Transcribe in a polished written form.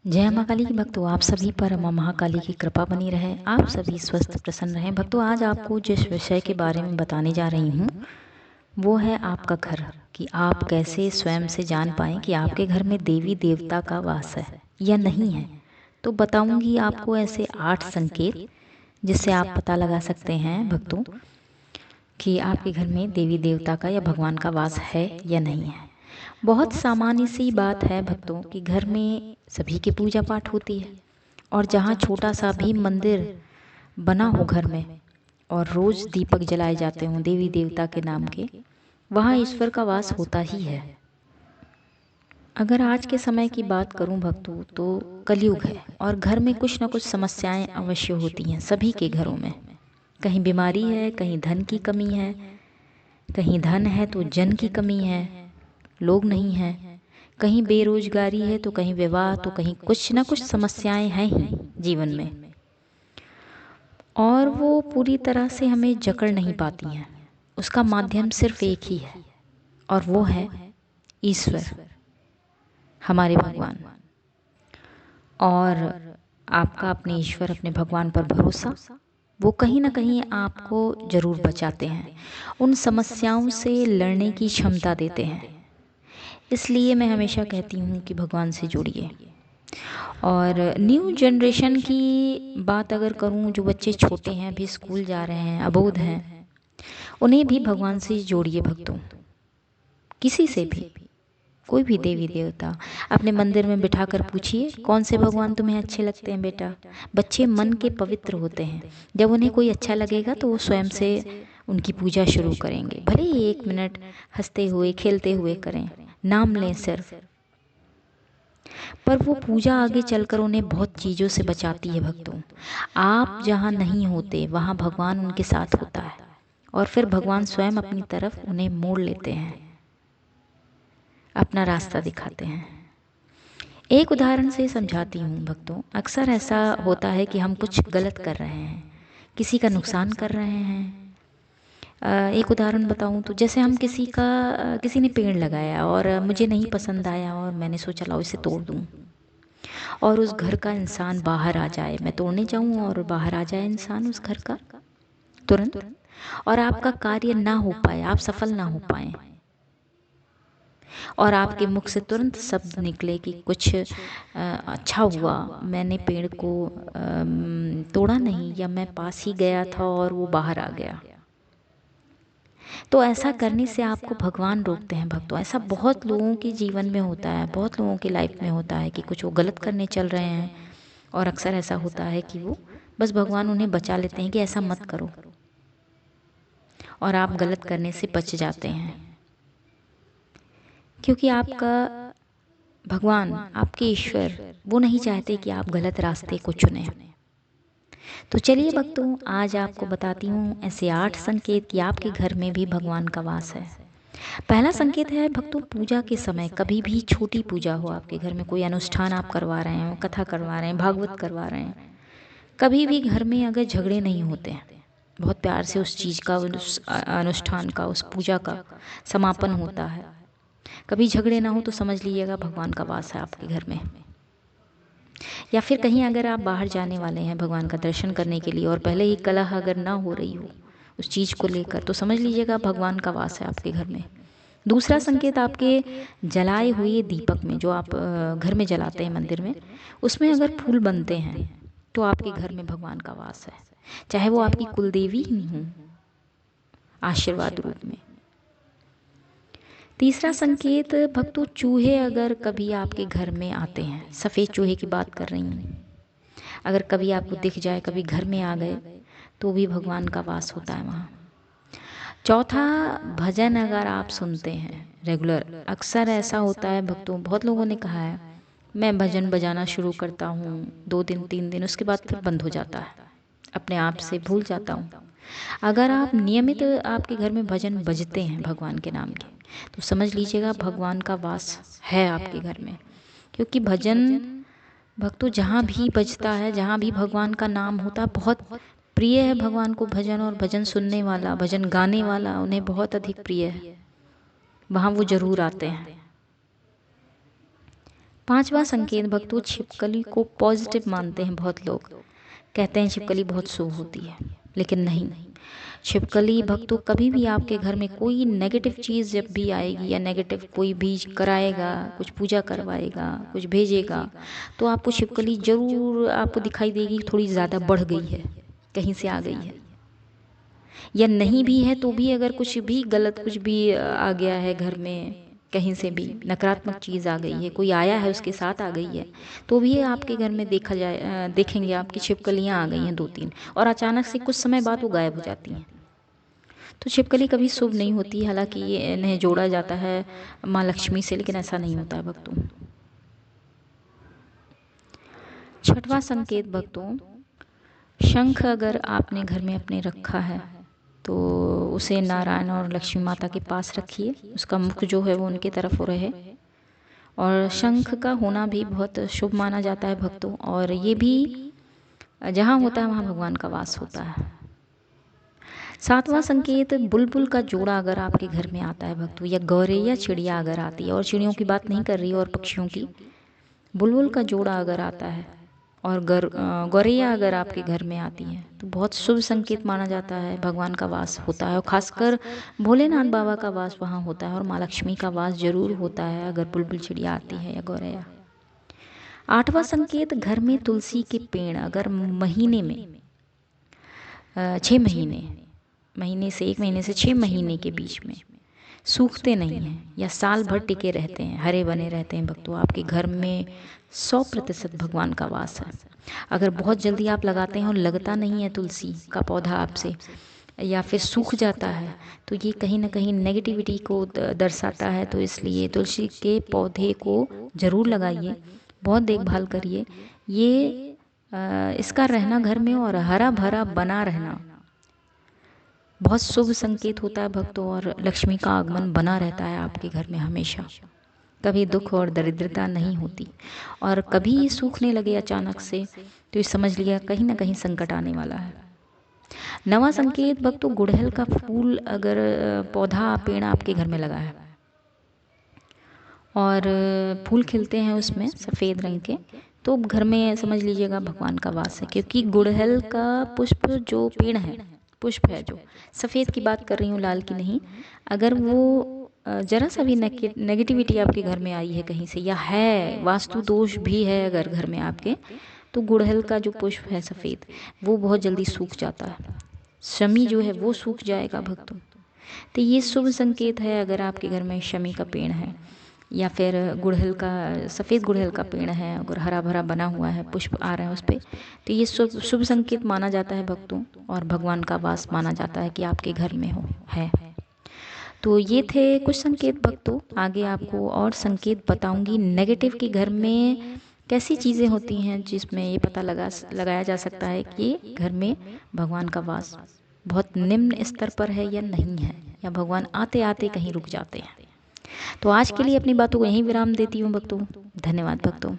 जय माँ काली की भक्तों, आप सभी पर माँ महाकाली की कृपा बनी रहे। आप सभी स्वस्थ प्रसन्न रहें। भक्तों, आज आपको जिस विषय के बारे में बताने जा रही हूँ वो है आपका घर, कि आप कैसे स्वयं से जान पाएं कि आपके घर में देवी देवता का वास है या नहीं है। तो बताऊंगी आपको ऐसे 8 संकेत जिससे आप पता लगा सकते हैं भक्तों कि आपके घर में देवी देवता का या भगवान का वास है या नहीं है। बहुत सामान्य सी बात है भक्तों कि घर में सभी की पूजा पाठ होती है, और जहाँ छोटा सा भी मंदिर बना हो घर में और रोज दीपक जलाए जाते हों देवी देवता के नाम के, वहाँ ईश्वर का वास होता ही है। अगर आज के समय की बात करूं भक्तों, तो कलयुग है और घर में कुछ ना कुछ समस्याएं अवश्य होती हैं सभी के घरों में। कहीं बीमारी है, कहीं धन की कमी है, कहीं धन है तो जन की कमी है, लोग नहीं हैं, कहीं बेरोजगारी है तो कहीं विवाह, तो कहीं कुछ ना कुछ समस्याएं हैं ही जीवन में, और वो पूरी तरह से हमें जकड़ नहीं पाती हैं। उसका माध्यम सिर्फ एक ही है, और वो है ईश्वर, हमारे भगवान। और आपका अपने ईश्वर, अपने भगवान पर भरोसा, वो कहीं ना कहीं आपको जरूर बचाते हैं, उन समस्याओं से लड़ने की क्षमता देते हैं। इसलिए मैं हमेशा कहती हूँ कि भगवान से जुड़िए। और न्यू जनरेशन की बात अगर करूँ, जो बच्चे छोटे हैं, अभी स्कूल जा रहे हैं, अबोध हैं, उन्हें भी भगवान से जोड़िए भक्तों। किसी से भी, कोई भी देवी देवता अपने मंदिर में बिठा कर पूछिए कौन से भगवान तुम्हें अच्छे लगते हैं बेटा। बच्चे मन के पवित्र होते हैं, जब उन्हें कोई अच्छा लगेगा तो वो स्वयं से उनकी पूजा शुरू करेंगे। भले ही 1 मिनट हंसते हुए खेलते हुए करें, नाम लें सिर्फ, पर वो पूजा आगे चलकर उन्हें बहुत चीज़ों से बचाती है भक्तों। आप जहाँ नहीं होते वहाँ भगवान उनके साथ होता है, और फिर भगवान स्वयं अपनी तरफ उन्हें मोड़ लेते हैं, अपना रास्ता दिखाते हैं। एक उदाहरण से समझाती हूँ भक्तों। अक्सर ऐसा होता है कि हम कुछ गलत कर रहे हैं, किसी का नुकसान कर रहे हैं। एक उदाहरण बताऊँ तो जैसे हम किसी ने पेड़ लगाया और मुझे नहीं पसंद आया, और मैंने सोचा लाओ इसे तोड़ दूँ, और उस घर का इंसान बाहर आ जाए, मैं तोड़ने जाऊँ और बाहर आ जाए इंसान उस घर का तुरंत, और आपका कार्य ना हो पाए, आप सफल ना हो पाए, और आपके मुख से तुरंत शब्द निकले कि कुछ अच्छा हुआ, मैंने पेड़ को तोड़ा नहीं, या मैं पास ही गया था और वो बाहर आ गया। तो ऐसा करने से आपको भगवान रोकते हैं भक्तों। ऐसा बहुत लोगों के जीवन में होता है, बहुत लोगों की लाइफ में होता है कि कुछ वो गलत करने चल रहे हैं, और अक्सर ऐसा होता है कि वो बस भगवान उन्हें बचा लेते हैं कि ऐसा मत करो, और आप गलत करने से बच जाते हैं, क्योंकि आपका भगवान, आपके ईश्वर, वो नहीं चाहते कि आप गलत रास्ते को चुनें। तो चलिए भक्तों, आज आपको बताती हूँ ऐसे 8 संकेत कि आपके घर में भी भगवान का वास है। पहला संकेत है भक्तों, पूजा के समय, कभी भी छोटी पूजा हो आपके घर में, कोई अनुष्ठान आप करवा रहे हैं, कथा करवा रहे हैं, भागवत करवा रहे हैं, कभी भी घर में अगर झगड़े नहीं होते हैं, बहुत प्यार से उस चीज़ का, उस अनुष्ठान का, उस पूजा का समापन होता है, कभी झगड़े ना हो, तो समझ लीजिएगा भगवान का वास है आपके घर में। या फिर कहीं अगर आप बाहर जाने वाले हैं भगवान का दर्शन करने के लिए, और पहले ही कलह अगर ना हो रही हो उस चीज़ को लेकर, तो समझ लीजिएगा भगवान का वास है आपके घर में। दूसरा संकेत, आपके जलाए हुए दीपक में, जो आप घर में जलाते हैं मंदिर में, उसमें अगर फूल बनते हैं तो आपके घर में भगवान का वास है, चाहे वो आपकी कुलदेवी ही हो, आशीर्वाद रूप में। तीसरा संकेत भक्तों, चूहे अगर कभी आपके घर में आते हैं, सफ़ेद चूहे की बात कर रही हूँ, अगर कभी आपको दिख जाए, कभी घर में आ गए, तो भी भगवान का वास होता है वहाँ। चौथा, भजन अगर आप सुनते हैं रेगुलर, अक्सर ऐसा होता है भक्तों, बहुत लोगों ने कहा है मैं भजन बजाना शुरू करता हूँ 2 दिन 3 दिन, उसके बाद फिर बंद हो जाता है, अपने आप से भूल जाता हूँ। अगर आप नियमित आपके घर में भजन बजते हैं भगवान के नाम के, तो समझ लीजिएगा भगवान का वास है आपके घर में। क्योंकि भजन भक्तों जहाँ भी बजता है, जहाँ भी भगवान का नाम होता है, बहुत प्रिय है भगवान को भजन, और भजन सुनने वाला, भजन गाने वाला उन्हें बहुत अधिक प्रिय है, वहाँ वो जरूर आते हैं। 5वां संकेत भक्तों, छिपकली को पॉजिटिव मानते हैं बहुत लोग। कहते हैं छिपकली बहुत शुभ होती है, लेकिन नहीं। छिपकली भक्तों कभी भी आपके घर में कोई नेगेटिव चीज़ जब भी आएगी या नेगेटिव कोई भी कराएगा, कुछ पूजा करवाएगा, कुछ भेजेगा, तो आपको छिपकली जरूर आपको दिखाई देगी थोड़ी ज़्यादा बढ़ गई है, कहीं से आ गई है। या नहीं भी है तो भी अगर कुछ भी गलत कुछ भी आ गया है घर में, कहीं से भी नकारात्मक चीज़ आ गई है, कोई आया है उसके साथ आ गई है, तो भी आपके घर में देखा जाए देखेंगे आपकी छिपकलियाँ आ गई हैं 2-3, और अचानक से कुछ समय बाद वो गायब हो जाती हैं। तो छिपकली कभी शुभ नहीं होती, हालांकि इन्हें जोड़ा जाता है माँ लक्ष्मी से, लेकिन ऐसा नहीं होता है भक्तों। 6वां संकेत भक्तों, शंख अगर आपने घर में अपने रखा है तो उसे नारायण और लक्ष्मी माता के पास रखिए, उसका मुख जो है वो उनके तरफ हो रहे। और शंख का होना भी बहुत शुभ माना जाता है भक्तों, और ये भी जहाँ होता है वहाँ भगवान का वास होता है। 7वां संकेत, बुलबुल का जोड़ा अगर आपके घर में आता है भक्तों, या गौरैया चिड़िया अगर आती है, और चिड़ियों की बात नहीं कर रही और पक्षियों की, बुलबुल का जोड़ा अगर आता है और गौरैया अगर आपके घर में आती है तो बहुत शुभ संकेत माना जाता है, भगवान का वास होता है, और खासकर भोलेनाथ बाबा का वास वहाँ होता है, और माँ लक्ष्मी का वास जरूर होता है अगर बुलबुल चिड़िया आती है या गौरैया। 8वां संकेत, घर में तुलसी के पेड़ अगर महीने में 6 महीने से 1 महीने से 6 महीने के बीच में सूखते नहीं हैं या साल भर टिके रहते हैं, हरे बने रहते हैं भक्तों, आपके घर में 100% भगवान का वास है। अगर बहुत जल्दी आप लगाते हैं और लगता नहीं है तुलसी का पौधा आपसे, या फिर सूख जाता है, तो ये कहीं ना कहीं नेगेटिविटी को दर्शाता है। तो इसलिए तुलसी के पौधे को ज़रूर लगाइए, बहुत देखभाल करिए। ये इसका रहना घर में और हरा भरा बना रहना बहुत शुभ संकेत होता है भक्तों, और लक्ष्मी का आगमन बना रहता है आपके घर में हमेशा। कभी दुख और दरिद्रता नहीं होती, और कभी ये सूखने लगे अचानक से तो ये समझ लिया कहीं ना कहीं संकट आने वाला है। 9वां संकेत भक्तों, गुड़हल का फूल अगर पौधा पेड़ आपके घर में लगा है और फूल खिलते हैं उसमें सफ़ेद रंग के, तो घर में समझ लीजिएगा भगवान का वास है। क्योंकि गुड़हल का पुष्प जो पेड़ है, पुष्प है जो सफ़ेद की बात कर रही हूँ, लाल की नहीं, अगर वो जरा सा भी नेगेटिविटी आपके घर में आई है कहीं से, या है वास्तु दोष भी है अगर घर में आपके, तो गुड़हल का जो पुष्प है सफ़ेद, वो बहुत जल्दी सूख जाता है, शमी जो है वो सूख जाएगा भक्तों। तो ये शुभ संकेत है अगर आपके घर में शमी का पेड़ है, या फिर गुड़हल का सफ़ेद गुड़हल का पेड़ है, अगर हरा भरा बना हुआ है, पुष्प आ रहे हैं उस पर, तो ये शुभ संकेत माना जाता है भक्तों, और भगवान का वास माना जाता है कि आपके घर में है। तो ये थे कुछ संकेत भक्तों। आगे आपको और संकेत बताऊंगी नेगेटिव के घर में कैसी चीज़ें होती हैं जिसमें ये पता लगाया जा सकता है कि घर में भगवान का वास बहुत निम्न स्तर पर है या नहीं है, या भगवान आते आते कहीं रुक जाते हैं। तो आज के लिए अपनी बातों को यहीं विराम देती हूँ भक्तों। धन्यवाद भक्तों।